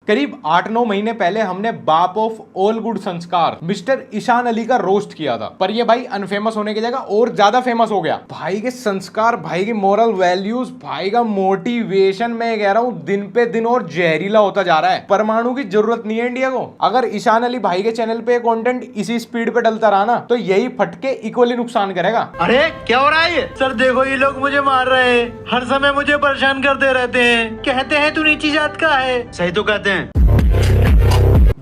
करीब 8-9 महीने पहले हमने बाप ऑफ ऑल गुड संस्कार मिस्टर ईशान अली का रोस्ट किया था, पर ये भाई अनफेमस होने की जगह और ज्यादा फेमस हो गया। भाई के संस्कार, भाई की मोरल वैल्यूज, भाई का मोटिवेशन, मैं कह रहा हूँ दिन पे दिन और जहरीला होता जा रहा है। परमाणु की जरूरत नहीं है इंडिया को। अगर ईशान अली भाई के चैनल पे कंटेंट इसी स्पीड पे डलता रहा ना, तो यही फटके इक्वली नुकसान करेगा। अरे क्या हो रहा है ये? सर देखो, ये लोग मुझे मार रहे हैं, हर समय मुझे परेशान करते रहते हैं, कहते हैं तू नीची जात का है। सही तो कहते हैं।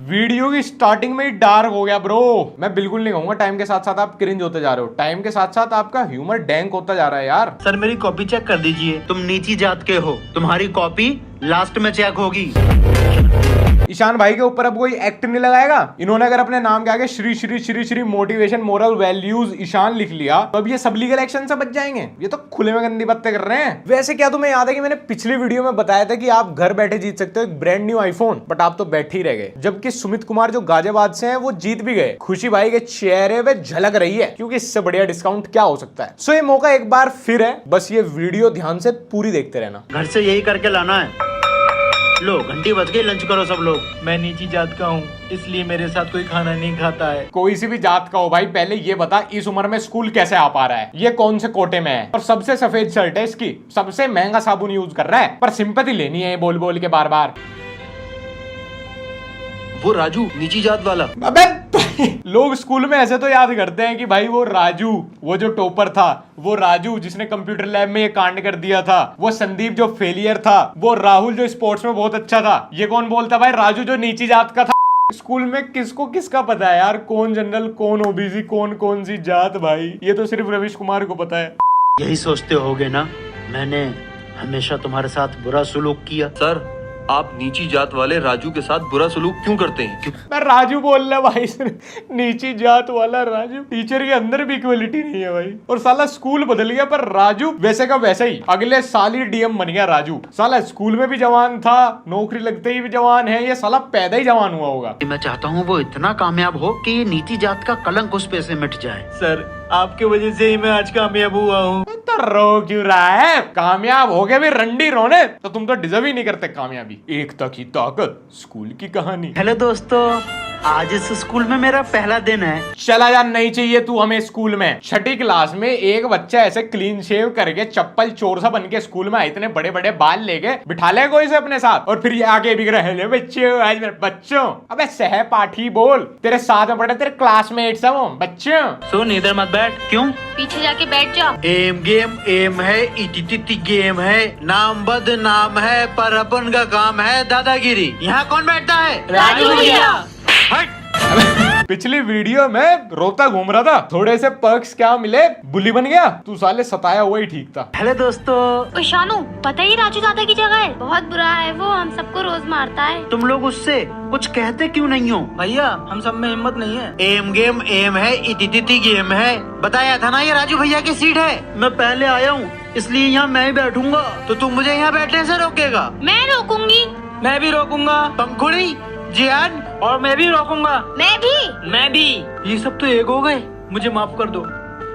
वीडियो की स्टार्टिंग में ही डार्क हो गया ब्रो। मैं बिल्कुल नहीं कहूंगा टाइम के साथ साथ आप क्रिंज होते जा रहे हो, टाइम के साथ साथ आपका ह्यूमर डैंक होता जा रहा है यार। सर मेरी कॉपी चेक कर दीजिए, तुम नीची जात के हो, तुम्हारी कॉपी लास्ट में चेक होगी। ईशान भाई के ऊपर अब कोई एक्ट नहीं लगाएगा। इन्होंने अगर अपने नाम के आगे Shri Shri Shri Shri motivation moral values Ishan लिख लिया तो अब ये सब लीगल एक्शन से बच जाएंगे। ये तो खुले में गंदी बातें कर रहे हैं। वैसे क्या तुम्हें याद है कि मैंने पिछली वीडियो में बताया था कि आप घर बैठे जीत सकते हो एक ब्रांड न्यू आईफोन, बट आप तो बैठे ही रह गए। जबकि सुमित कुमार जो गाजियाबाद से हैं वो जीत भी गए। खुशी भाई के चेहरे पे झलक रही है, क्योंकि इससे बढ़िया डिस्काउंट क्या हो सकता है। सो ये मौका एक बार फिर है, बस ये वीडियो ध्यान से पूरी देखते रहना। घर से यही करके लाना है। लो घंटी बज गई, लंच करो सब लोग। मैं नीची जात का हूँ, इसलिए मेरे साथ कोई खाना नहीं खाता है। कोई सी भी जात का हो भाई, पहले ये बता इस उम्र में स्कूल कैसे आ पा रहा है, ये कौन से कोटे में है, और सबसे सफेद शर्ट है इसकी, सबसे महंगा साबुन यूज कर रहा है, पर सिंपैथी लेनी है बोल बोल के बार बार। वो राजू नीची जात वाला। अबे लोग स्कूल में ऐसे तो याद करते हैं कि भाई वो राजू, वो जो टॉपर था, वो राजू जिसने कंप्यूटर लैब में ये कांड कर दिया था, वो संदीप जो फेलियर था, वो राहुल जो स्पोर्ट्स में बहुत अच्छा था। ये कौन बोलता भाई राजू जो नीची जात का था। स्कूल में किसको किसका पता है यार, कौन जनरल, कौन ओबीसी, कौन कौन सी जात। भाई ये तो सिर्फ रविश कुमार को पता है। यही सोचते होगे ना, मैंने हमेशा तुम्हारे साथ बुरा सुलूक किया। सर आप नीची जात वाले राजू के साथ बुरा सलूक क्यों करते हैं? मैं राजू बोल रहा भाई, नीची जात वाला राजू। टीचर के अंदर भी इक्वलिटी नहीं है भाई, और साला स्कूल बदल गया पर राजू वैसे का वैसे ही। अगले साल ही डीएम बन गया राजू। साला स्कूल में भी जवान था, नौकरी लगते ही भी जवान है, ये साला पैदा ही जवान हुआ होगा। मैं चाहता हूँ वो इतना कामयाब हो कि ये नीची जात का कलंक उस पे से मिट जाए। सर आपके वजह से ही मैं आज कामयाब हुआ हूँ। तो रो क्यों रहा है? कामयाब हो गए भी रंडी रोने, तो तुम तो डिजर्व ही नहीं करते कामयाबी। एकता की ताकत, स्कूल की कहानी। हेलो दोस्तों, आज इस स्कूल में मेरा पहला दिन है। चला जा, नहीं चाहिए तू हमें स्कूल में। छठी क्लास में एक बच्चा ऐसे क्लीन शेव करके चप्पल चोर सा बन के स्कूल में, इतने बड़े बड़े बाल लेके बिठा ले कोई से अपने साथ, और फिर ये आगे बिक रहे हैं बच्चों, आज मेरे बच्चों। अबे सहपाठी बोल, तेरे साथ में पढ़े तेरे क्लासमेट सब बच्चों। सुन इधर मत बैठ। क्यों? पीछे जाके बैठ जा। एम गेम एम है, इति गेम है, नाम बद नाम है, पर अपन का काम है दादागिरी। यहाँ कौन बैठता है? राजू भैया। हट। पिछली वीडियो में रोता घूम रहा था, थोड़े से पर्क्स क्या मिले, बुली बन गया। तू साले सताया हुआ ही ठीक था। हेलो दोस्तों। ओ शानू, पता ही राजू दादा की जगह है, बहुत बुरा है वो, हम सबको रोज मारता है। तुम लोग उससे कुछ कहते क्यों नहीं हो? भैया हम सब में हिम्मत नहीं है। एम गेम एम है, इति गेम है। बताया था ना ये राजू भैया की सीट है। मैं पहले आया हूँ, इसलिए यहाँ मैं ही बैठूंगा। तो तू मुझे यहाँ बैठने से रोकेगा? मैं रोकूंगी। मैं भी रोकूंगा। पंखुड़ी, जियान, और मैं भी रोकूंगा। मैं भी। ये सब तो एक हो गए, मुझे माफ कर दो,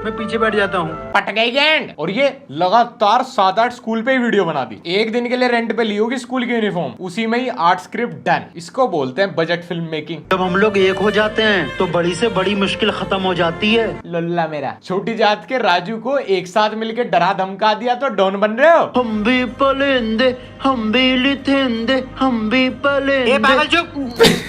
मैं पीछे बैठ जाता हूँ। पट गई गेंद। और ये लगातार 7-8 स्कूल पे ही वीडियो बना दी। एक दिन के लिए रेंट पे ली होगी स्कूल की यूनिफॉर्म, उसी में ही आर्ट स्क्रिप्ट डन। इसको बोलते हैं बजट फिल्म मेकिंग। जब हम लोग एक हो जाते हैं तो बड़ी से बड़ी मुश्किल खत्म हो जाती है। लल्ला मेरा। छोटी जात के राजू को एक साथ मिलके डरा धमका दिया तो डॉन बन रहे हो। हम भी पलेंदे, हम भी लिथेंदे, हम भी पलेंदे। पागल चुप।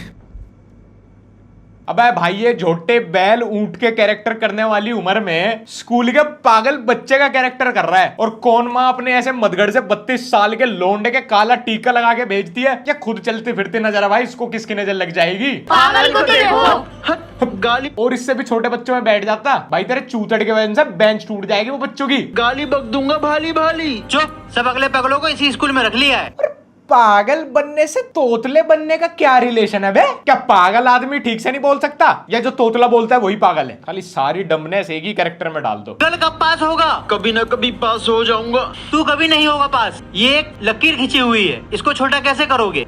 अबे भाई ये झोटे बैल ऊंट के कैरेक्टर करने वाली उम्र में स्कूल के पागल बच्चे का कैरेक्टर कर रहा है, और कौन माँ अपने ऐसे मदगढ़ से 32 साल के लोंडे के काला टीका लगा के भेजती है? या खुद चलते फिरते नजर है भाई, इसको किसकी नजर लग जाएगी? पागल को देखो। गाली। और इससे भी छोटे बच्चों में बैठ जाता भाई, तेरे चूतड़ के वजह से बेंच टूट जाएगी वो बच्चों की। गाली बक दूंगा भाली भाली। चुप, सब अगले पगलों को इसी स्कूल में रख लिया है। पागल बनने से तोतले बनने का क्या रिलेशन है बे? क्या पागल आदमी ठीक से नहीं बोल सकता, या जो तोतला बोलता है वही पागल है? खाली सारी डमनेस एक ही कैरेक्टर में डाल दो। कल कब पास होगा? कभी न कभी पास हो जाऊंगा। तू कभी नहीं होगा पास, ये एक लकीर खींची हुई है, इसको छोटा कैसे करोगे?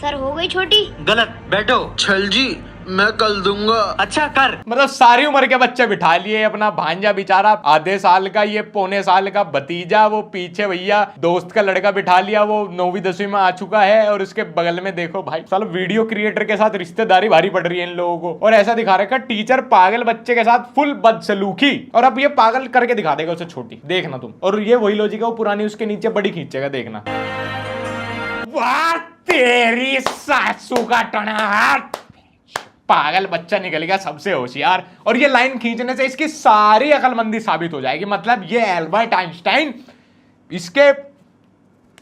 सर हो गई छोटी। गलत। बैठो। छल जी, मैं कल दूंगा। अच्छा कर। मतलब सारी उम्र के बच्चे बिठा लिए, अपना भांजा बेचारा आधे साल का, ये पौने साल का भतीजा, वो पीछे भैया दोस्त का लड़का बिठा लिया, वो 9वीं 10वीं में आ चुका है, और उसके बगल में देखो भाई साला वीडियो क्रिएटर के साथ रिश्तेदारी भारी पड़ रही है इन लोगों को। और ऐसा दिखा रखा टीचर पागल बच्चे के साथ फुल बदसलूकी, और अब ये पागल करके दिखा देगा उसे छोटी, देखना तुम। और ये वही लॉजिक है, वो पुरानी उसके नीचे बड़ी खींचेगा, देखना। वाह तेरी सासू का टनाहट, पागल बच्चा निकल गया सबसे होशियार। और ये लाइन खींचने से इसकी सारी अकलमंदी साबित हो जाएगी। मतलब ये एल्बर्ट आइंस्टाइन इसके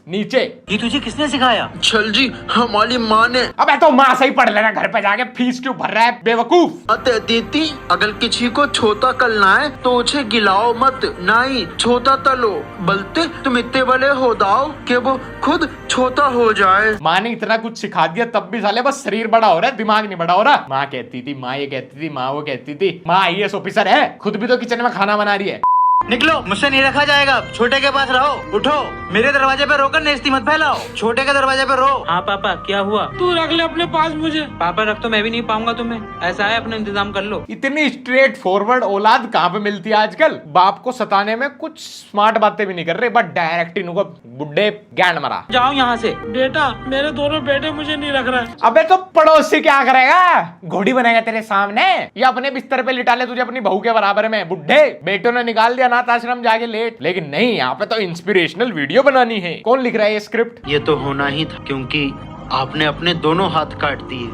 नीचे। ये तुझे किसने सिखाया? छल जी हमारी माँ ने। अबे तो माँ से ही पढ़ लेना घर पे जाके, फीस क्यों भर रहा है बेवकूफ। दीदी अगर किसी को छोटा करना है तो उसे गिलाओ मत, नहीं छोटा तलो, बल्कि तुम इतने बड़े हो दाओ कि वो खुद छोटा हो जाए। माँ ने इतना कुछ सिखा दिया तब भी साले बस शरीर बड़ा हो रहा है, दिमाग नहीं बड़ा हो रहा। माँ कहती थी, माँ ये कहती थी, माँ वो कहती थी। माँ IAS ऑफिसर है, खुद भी तो किचन में खाना बना रही है। निकलो, मुझसे नहीं रखा जाएगा। छोटे के पास रहो। उठो, मेरे दरवाजे पे रोकर नेस्ती मत फैलाओ। छोटे के दरवाजे पे रो। हाँ पापा, क्या हुआ? तू रख ले अपने पास मुझे। पापा रख तो मैं भी नहीं पाऊंगा तुम्हें, ऐसा है अपना इंतजाम कर लो। इतनी स्ट्रेट फॉरवर्ड औलाद कहाँ पे मिलती है आजकल। बाप को सताने में कुछ स्मार्ट बातें भी नहीं कर रहे, बट डायरेक्ट इनको बुड्ढे ज्ञान मरा। जाओ यहाँ से। बेटा मेरे दोनों बेटे मुझे नहीं रख रहे। अबे तो पड़ोसी क्या करेगा, घोड़ी बनेगा तेरे सामने, या अपने बिस्तर पे लिटा ले तुझे अपनी बहू के बराबर में। बुड्ढे बेटों ने निकाल दिया अनाथ आश्रम जाके लेट। लेकिन नहीं, यहाँ पे तो इंस्पिरेशनल वीडियो बनानी है। कौन लिख रहा है ये स्क्रिप्ट? ये तो होना ही था, क्योंकि आपने अपने दोनों हाथ काट दिए।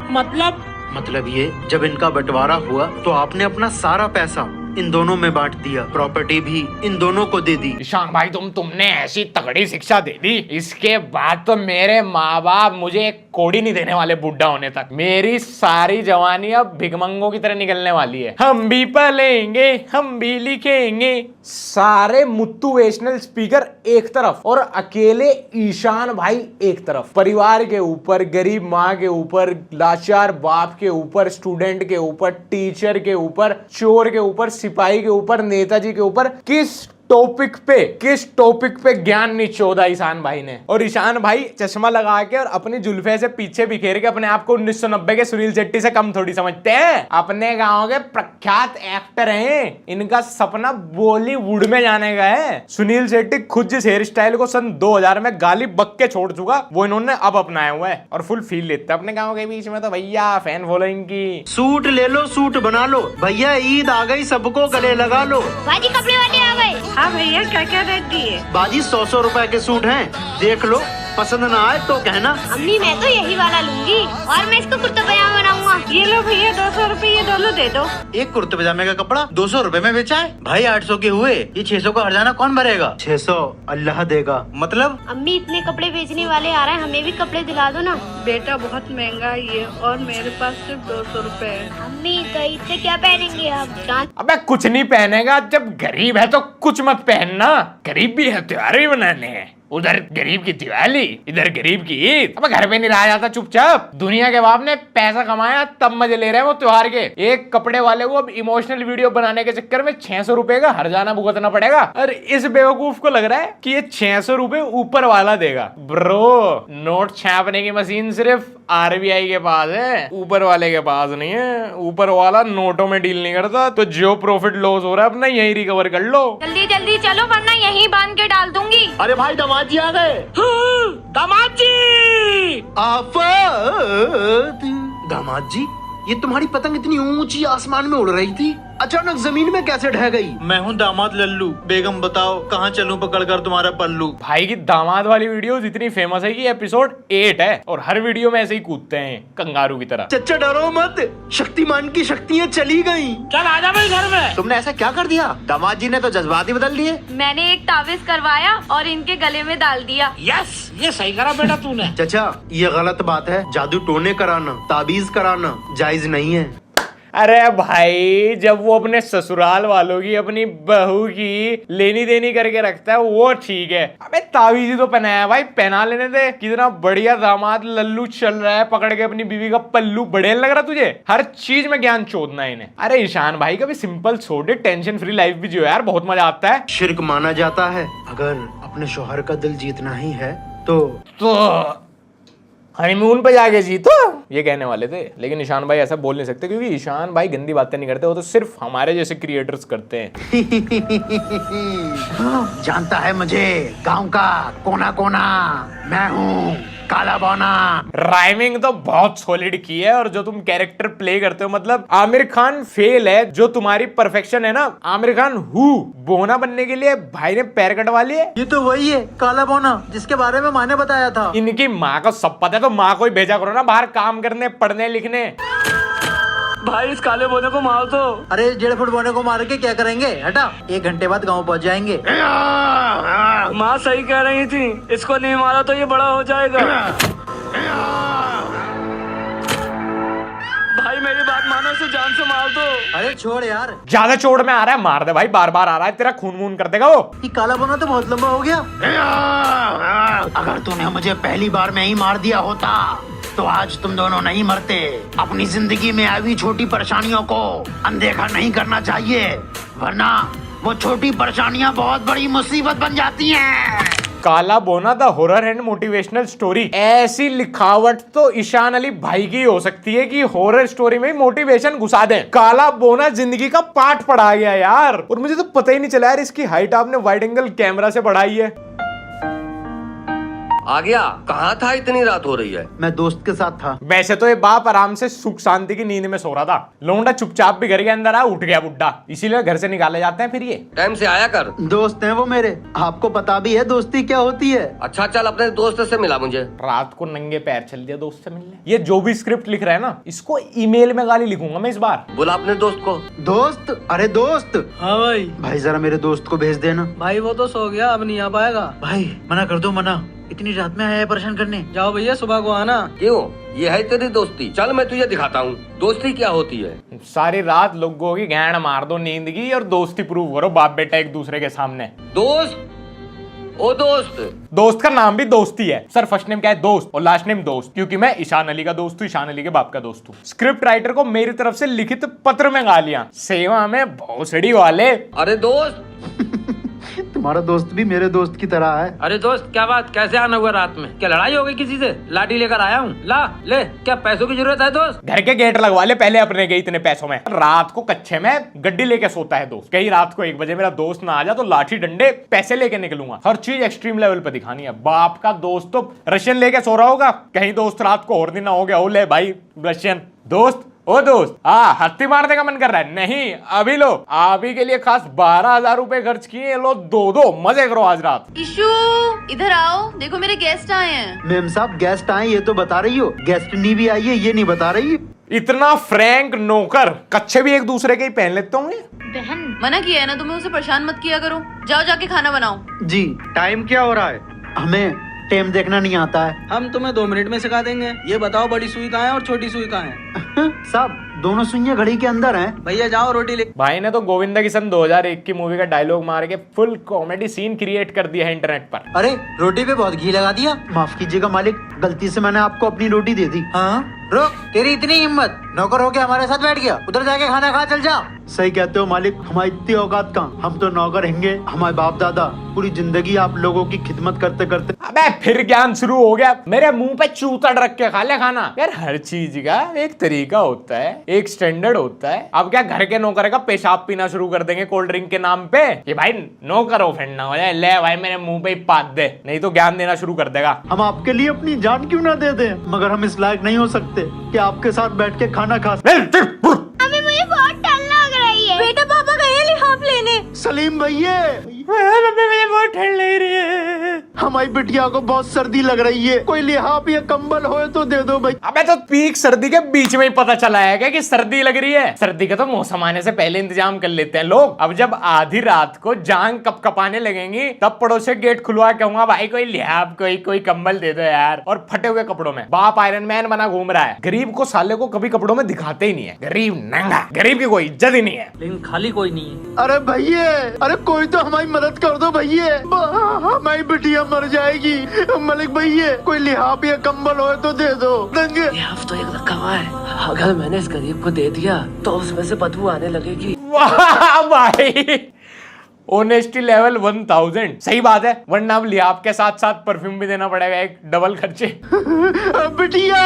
मतलब ये, जब इनका बंटवारा हुआ तो आपने अपना सारा पैसा इन दोनों में बांट दिया, प्रॉपर्टी भी इन दोनों को दे दी। ईशान भाई तुमने ऐसी तगड़ी शिक्षा दे दी, इसके बाद तो मेरे माँ बाप मुझे एक कोड़ी नहीं देने वाले बुढ़ा होने तक। मेरी सारी जवानी अब भिगमंगों की तरह निकलने वाली है। हम भी पलेंगे, हम भी लिखेंगे। सारे मोटिवेशनल स्पीकर एक तरफ और अकेले ईशान भाई एक तरफ। परिवार के ऊपर, गरीब माँ के ऊपर, लाचार बाप के ऊपर, स्टूडेंट के ऊपर, टीचर के ऊपर, चोर के ऊपर, सिपाही के ऊपर, नेताजी के ऊपर, किस टॉपिक पे ज्ञान निचोड़ा ईशान भाई ने। और ईशान भाई चश्मा लगा के और अपनी जुल्फे से पीछे बिखेर के अपने आप को 1990 के सुनील शेट्टी से कम थोड़ी समझते हैं। अपने गांव के प्रख्यात एक्टर हैं, इनका सपना बॉलीवुड में जाने का है। सुनील शेट्टी खुद जिस हेयर स्टाइल को सन 2000 में गाली बक के छोड़ चुका, वो इन्होंने अब अपनाया हुआ है और फुल फील लेते हैं अपने गाँव के बीच में। तो भैया फैन फॉलोइंग की सूट ले लो, सूट बना लो भैया, ईद आ गई, सबको गले लगा लो। बाजी कपड़े वाले आ गए। हाँ भैया, क्या क्या रेट दिए? बाजी 100 रुपए के सूट हैं, देख लो, पसंद ना आए तो कहना। अम्मी मैं तो यही वाला लूंगी, और मैं इसको कुर्ता पजामा बनाऊंगा। ये लो भैया, 200 रुपए ये दोनों दे दो। एक कुर्ते पजामे का कपड़ा 200 रुपए में बेचा है भाई, 800 के हुए, ये 600 का हर्जाना कौन भरेगा? 600 अल्लाह देगा। मतलब अम्मी इतने कपड़े बेचने वाले आ रहे हैं, हमें भी कपड़े दिला दो ना। बेटा बहुत महंगा है ये, और मेरे पास सिर्फ 200 रुपए है। अम्मी तो इससे क्या पहनेंगे आप? अबे कुछ नहीं पहनेगा, जब गरीब है तो कुछ मत पहनना। गरीब भी है, त्योहार भी बनाने हैं। उधर गरीब की दिवाली, इधर गरीब की ईद। अब घर पे नहीं रहा जाता चुपचाप। दुनिया के बाप ने पैसा कमाया तब मजे ले रहे हैं वो त्योहार के। एक कपड़े वाले को अब इमोशनल वीडियो बनाने के चक्कर में 600 रुपए का हर्जाना भुगतना पड़ेगा। और इस बेवकूफ को लग रहा है कि ये 600 रुपए ऊपर वाला देगा। ब्रो, नोट छापने की मशीन सिर्फ RBI के पास है, ऊपर वाले के पास नहीं है। ऊपर वाला नोटों में डील नहीं करता, तो जो प्रॉफिट लॉस हो रहा है अपना यही रिकवर कर लो। जल्दी जल्दी चलो, वरना यहीं बांध के डाल दूंगी। अरे भाई दामाद जी आ गए। दामाद जी! आफत। दामाद जी, ये तुम्हारी पतंग इतनी ऊंची आसमान में उड़ रही थी, अचानक जमीन में कैसे ढह गई? मैं हूँ दामाद लल्लू। बेगम बताओ कहाँ चलूं पकड़कर तुम्हारा पल्लू? भाई की दामाद वाली वीडियोस इतनी फेमस है कि एपिसोड 8 है और हर वीडियो में ऐसे ही कूदते हैं कंगारू की तरह। चच्चा डरो मत, शक्तिमान की शक्तियाँ चली गई। चल आजा मेरे घर में। तुमने ऐसा क्या कर दिया? दामाद जी ने तो जज्बात ही बदल दिए। मैंने एक तावीज करवाया और इनके गले में डाल दिया। यस, ये सही करा बेटा तूने। चचा ये गलत बात है, जादू टोने कराना, ताबीज कराना जायज नहीं है। अरे भाई, जब वो अपने ससुराल वालों की, अपनी बहू की लेनी देनी करके रखता है वो ठीक है। अबे तावीज ही तो पहनाया भाई, पहना लेने दे। कितना बढ़िया दामाद लल्लू चल रहा है पकड़ के अपनी बीवी का पल्लू। बढ़िया लग रहा तुझे? हर चीज में ज्ञान चोदना है इन्हें। अरे ईशान भाई कभी सिंपल छोड़े, टेंशन फ्री लाइफ भी जो यार बहुत मजा आता है। शिर्क माना जाता है। अगर अपने शौहर का दिल जीतना ही है तो हनीमून पे जाके जीतो, ये कहने वाले थे। लेकिन ईशान भाई ऐसा बोल नहीं सकते, क्योंकि ईशान भाई गंदी बातें नहीं करते, वो तो सिर्फ हमारे जैसे क्रिएटर्स करते हैं। जानता है मुझे गांव का कोना कोना, मैं हूँ काला बौना। राइमिंग तो बहुत सॉलिड की है, और जो तुम कैरेक्टर प्ले करते हो, मतलब आमिर खान फेल है। जो तुम्हारी परफेक्शन है ना, आमिर खान बोना बनने के लिए भाई ने पैर कटवा लिए। ये तो वही है काला बोना जिसके बारे में माँ ने बताया था। इनकी माँ को सब पता है, तो माँ को ही भेजा करो ना बाहर काम करने, पढ़ने लिखने। भाई इस काले बोने को मार दो। अरे 1.5 फुट बोने को मार के क्या करेंगे, हटा। 1 घंटे बाद गाँव पहुँच जाएंगे। माँ सही कह रही थी, इसको नहीं मारा तो ये बड़ा हो जाएगा। भाई मेरी बात मानो, इसे जान से मार दो। अरे छोड़ यार, ज्यादा चोट में आ रहा है, मार दे भाई, बार बार आ रहा है, तेरा खून वून कर देगा वो। ये काला बोना तो बहुत लंबा हो गया। अगर तूने मुझे पहली बार में ही मार दिया होता तो आज तुम दोनों नहीं मरते। अपनी जिंदगी में आई छोटी परेशानियों को अनदेखा नहीं करना चाहिए, वरना वो छोटी परेशानियां बहुत बड़ी मुसीबत बन जाती हैं। काला बोना the horror and motivational story. ऐसी लिखावट तो ईशान अली भाई की हो सकती है कि हॉरर स्टोरी में मोटिवेशन घुसा दें। काला बोना जिंदगी का पाठ पढ़ा गया यार, और मुझे तो पता ही नहीं चला यार इसकी हाइट आपने वाइड एंगल कैमरा से बढ़ाई है। आ गया, कहाँ था? इतनी रात हो रही है। मैं दोस्त के साथ था। वैसे तो ये बाप आराम से सुख शांति की नींद में सो रहा था, लोंडा चुपचाप भी घर के अंदर आ, उठ गया बुड्ढा, इसीलिए घर से निकाले जाते हैं। फिर ये टाइम से आया कर। दोस्त हैं वो मेरे, आपको पता भी है दोस्ती क्या होती है। अच्छा चल अपने दोस्त से मिला मुझे। रात को नंगे पैर चल दिया दोस्त से मिलने। ये जो भी स्क्रिप्ट लिख रहा है ना, इसको ईमेल में गाली लिखूंगा मैं इस बार। बोला अपने दोस्त को। दोस्त? अरे दोस्त। हाँ भाई। भाई जरा मेरे दोस्त को भेज देना। भाई वो तो सो गया, अब नहीं आ पाएगा। भाई मना कर दो, मना। इतनी रात में आया है परेशान करने। जाओ भैया सुबह को आना। क्यों, ये है तेरी दोस्ती? चल मैं तुझे दिखाता हूँ दोस्ती क्या होती है। सारी रात लोगों की गैंड मार दो नींद की, और दोस्ती प्रूव करो बाप बेटा एक दूसरे के सामने। दोस्त, ओ दोस्त। दोस्त का नाम भी दोस्ती है सर, फर्स्ट नेम क्या है? दोस्त, और लास्ट नेम दोस्त, क्योंकि मैं ईशान अली का दोस्त हूँ, ईशान अली के बाप का दोस्त हूँ। स्क्रिप्ट राइटर को मेरी तरफ से लिखित पत्र में गालियां, सेवा में भौसड़ी वाले। अरे दोस्त तुम्हारा दोस्त भी मेरे दोस्त की तरह है। अरे दोस्त क्या बात, कैसे आना हुआ रात में? क्या लड़ाई हो गई किसी से? लाठी लेकर आया हूँ, ला ले। क्या पैसों की जरूरत है दोस्त? घर के गेट लगवा ले पहले अपने के, इतने पैसों में। रात को कच्चे में गड्डी लेके सोता है दोस्त। कहीं रात को 1 बजे मेरा दोस्त ना आ जा तो लाठी डंडे पैसे लेके निकलूंगा। हर चीज एक्सट्रीम लेवल पे दिखानी है। बाप का दोस्त तो रशियन लेके सो रहा होगा, कहीं दोस्त रात को और दिन ना हो गया हो ले भाई रशियन। दोस्त, ओ दोस्त, हत्ती मारने का मन कर रहा है? नहीं, अभी लो, अभी के लिए खास 12,000 रुपए खर्च किए, लो दो मजे करो आज रात। ईशू इधर आओ, देखो मेरे गेस्ट आए हैं। मेम साहब गेस्ट आए ये तो बता रही हो, गेस्ट नहीं भी आई है ये नहीं बता रही। इतना फ्रैंक नौकर, कच्चे भी एक दूसरे के ही पहन लेते होंगे। बहन मना किया है ना तुम्हें, उसे परेशान मत किया करो। जाओ जाके खाना बनाओ। जी। टाइम क्या हो रहा है? हमें टाइम देखना नहीं आता है। हम तुम्हें 2 मिनट में सिखा देंगे। ये बताओ बड़ी सुई कहाँ है और छोटी सुई कहाँ है? साहब दोनों सुइयां घड़ी के अंदर हैं। भैया जाओ रोटी ले। भाई ने तो गोविंदा की सन 2001 की मूवी का डायलॉग मार के फुल कॉमेडी सीन क्रिएट कर दिया है इंटरनेट पर। अरे रोटी पे बहुत घी लगा दिया। माफ कीजिएगा मालिक, गलती से मैंने आपको अपनी रोटी दे दी। हाँ रुक, तेरी इतनी हिम्मत, नौकर होके हमारे साथ बैठ गया। उधर जाके खाना खा, चल जा। सही कहते हो मालिक, हमारी इतनी औकात कहाँ। हम तो नौकर हैंगे, हमारे बाप दादा पूरी जिंदगी आप लोगों की खिदमत करते करते। अबे फिर ज्ञान शुरू हो गया। मेरे मुंह पे चूतड़ रख के खा ले खाना। यार हर चीज का एक तरीका होता है, एक स्टैंडर्ड होता है। अब क्या घर के नौकर का पेशाब पीना शुरू कर देंगे कोल्ड ड्रिंक के नाम पे? ये भाई नौकर ऑफेंड ना हो जाए। ले भाई मेरे मुंह पे ही पात दे, नहीं तो ज्ञान देना शुरू कर देगा। हम आपके लिए अपनी जान क्यों ना दे दें, मगर हम इस लायक नहीं हो सकते कि आपके साथ बैठ के खाना खा। अभी मुझे बहुत डर लग रही है। बेटा पापा गए लिहाफ लेने। सलीम भैया मुझे बहुत ठंड लग रही है। हमारी बिटिया को बहुत सर्दी लग रही है, कोई लिहाफ या कंबल हो तो दे दो भाई। अबे तो पीक सर्दी के बीच में ही पता चला है क्या कि सर्दी लग रही है? सर्दी का तो मौसम आने से पहले इंतजाम कर लेते हैं लोग। अब जब आधी रात को जांग कपकपाने लगेंगी तब पड़ोस से गेट खुलवा कहूंगा भाई कोई लिहाफ, कोई कंबल दे दो यार। और फटे हुए कपड़ों में बाप आयरन मैन बना घूम रहा है। गरीब को साले को कभी कपड़ों में दिखाते ही नहीं है। गरीब नंगा, गरीब की कोई इज्जत ही नहीं है। लेकिन खाली कोई नहीं है। अरे भैया, अरे कोई तो हमारी मदद कर दो भैया, हमारी बिटिया मर जाएगी। मलिक भैया कोई लिहाफ या कंबल हो तो दे दो। लिहाफ तो एक रखा हुआ है, अगर मैंने इस गरीब को दे दिया तो उसमें से बदबू आने लगेगी। वाह भाई, ऑनेस्टी लेवल 1000। सही बात है, वरना अब लिहाफ के साथ साथ परफ्यूम भी देना पड़ेगा, एक डबल खर्चे। बिटिया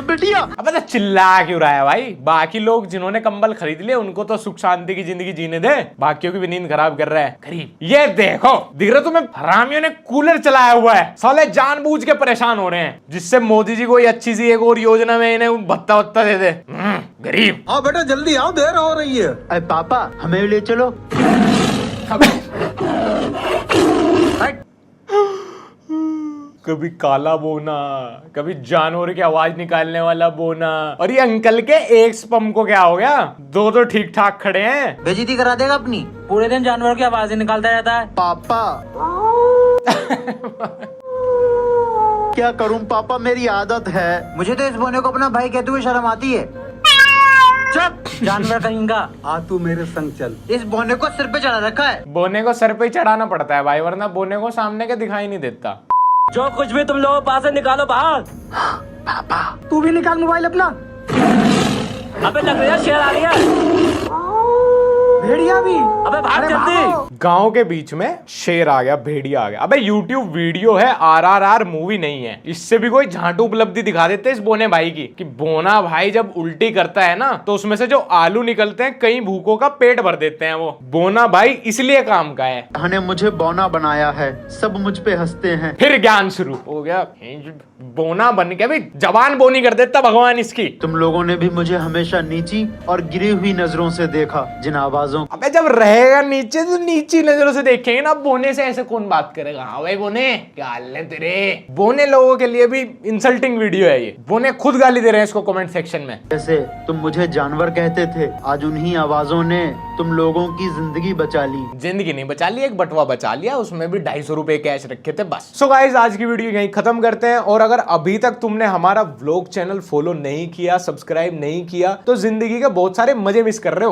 बिटिया। अब तो चिल्ला क्यों रहा है भाई? बाकी लोग जिन्होंने कंबल खरीद लिए उनको तो सुख शांति की जिंदगी जीने दे, बाकियों की भी नींद खराब कर रहा है गरीब। ये देखो, दिख रहा तुम्हें, हरामियों ने कूलर चलाया हुआ है, साले जानबूझ के परेशान हो रहे हैं, जिससे मोदी जी कोई अच्छी सी एक और योजना में इन्हें भत्ता वत्ता दे दे। गरीब। हाँ बेटा जल्दी आओ, देर हो रही है। अरे पापा हमें भी ले चलो। कभी काला बोना, कभी जानवर की आवाज निकालने वाला बोना, और ये अंकल के एक स्पम को क्या हो गया? दो तो ठीक ठाक खड़े हैं। बेइज्जती करा देगा अपनी, पूरे दिन जानवर की आवाजें निकालता रहता है। पापा क्या करूं पापा, मेरी आदत है। मुझे तो इस बोने को अपना भाई कहते हुए शर्म आती है। चुप जानवर कहेंगा। आ तू मेरे संग चल। इस बोने को सिर पे चढ़ा रखा है। बोने को सर पे ही चढ़ाना पड़ता है भाई, वरना बोने को सामने के दिखाई नहीं देता। जो कुछ भी तुम लोग पास से निकालो बाहर। पापा तू भी निकाल मोबाइल अपना। अबे लग रहा है शेर आ गया। भेड़िया भी। अबे भाग जल्दी। गांव के बीच में शेर आ गया, भेड़िया आ गया। अबे YouTube वीडियो है, RRR मूवी नहीं है। इससे भी कोई झांटू उपलब्धि दिखा देते इस बोने भाई की, कि बोना भाई जब उल्टी करता है ना तो उसमें से जो आलू निकलते हैं कई भूखों का पेट भर देते हैं। वो बोना भाई इसलिए काम का है। ने मुझे बौना बनाया है, सब मुझ पे हंसते हैं। फिर ज्ञान शुरू हो गया। बोना बन के भी जवान बोनी कर देता भगवान इसकी। तुम लोगों ने भी मुझे हमेशा नीची और गिरी हुई नजरों से देखा, जिन आवाजों। अबे जब रहेगा नीचे तो नीची नजरों से देखेंगे ना, बोने से ऐसे कौन बात करेगा? हाँ भाई बोने, क्या हाल है तेरे? बोने लोगों के लिए भी इंसल्टिंग वीडियो है ये। बोने खुद गाली दे रहे हैं इसको कमेंट सेक्शन में। जैसे तुम मुझे जानवर कहते थे, आज उन्हीं आवाजों ने तुम लोगों की जिंदगी बचा ली। जिंदगी नहीं बचा ली, एक बटवा बचा लिया, उसमें भी 250 रुपए कैश रखे थे बस। सो गाइस आज की वीडियो यहीं खत्म करते हैं। और अगर अभी तक तुमने हमारा व्लॉग चैनल फॉलो नहीं किया, सब्सक्राइब नहीं किया, तो जिंदगी के बहुत सारे मजे मिस कर रहे हो।